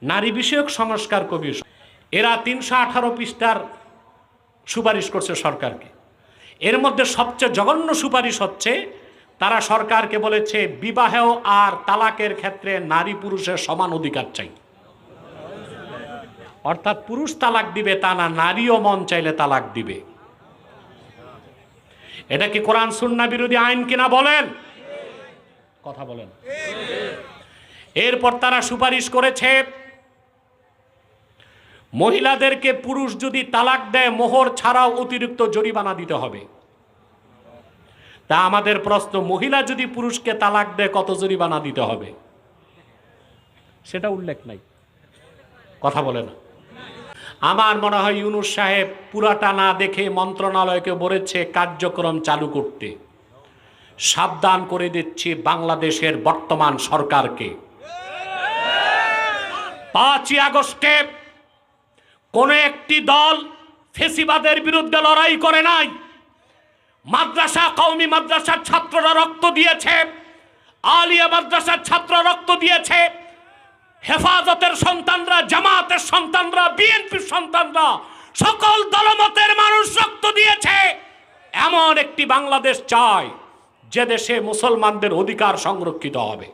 নারী বিষয়ক সংস্কার কমিশন এরা ৩১৮ পৃষ্ঠার সুপারিশ করছে সরকারকে। এর মধ্যে সবচেয়ে জঘন্য সুপারিশ হচ্ছে তারা সরকারকে বলেছে বিবাহ আর তালাকের ক্ষেত্রে নারী পুরুষের সমান অধিকার চাই। অর্থাৎ পুরুষ তালাক দিবে তা না, নারীও মন চাইলে তালাক দিবে। এটা কি কোরআন সুন্নাহ বিরোধী আইন কিনা বলেন? কথা বলেন। এরপর তারা সুপারিশ করেছে মহিলাদেরকে পুরুষ যদি তালাক দেয় মোহর ছাড়াও অতিরিক্ত জরিমানা দিতে হবে। তা আমাদের প্রশ্ন, মহিলা যদি পুরুষকে তালাক দেয় কত জরিমানা দিতে হবে? সেটা উল্লেখ নাই, কথা বলে না। আমার মনে হয় ইউনূস সাহেব পুরাটা না দেখে মন্ত্রণালয়কে বলেছে কার্যক্রম চালু করতে। সাবধান করে দিচ্ছি বাংলাদেশের বর্তমান সরকারকে, ৫ই আগস্টে কোন একটি দল ফেসিবাদের বিরুদ্ধে লড়াই করে নাই। মাদ্রাসা, কওমি মাদ্রাসার ছাত্ররা রক্ত দিয়েছে, আলিয়া মাদ্রাসার ছাত্ররা রক্ত দিয়েছে, হেফাজতের সন্তানরা, জামাতের সন্তানরা, বিএনপির সন্তানরা, সকল দলমতের মানুষ রক্ত দিয়েছে। এমন একটি বাংলাদেশ চাই যে দেশে মুসলমানদের অধিকার সংরক্ষিত হবে।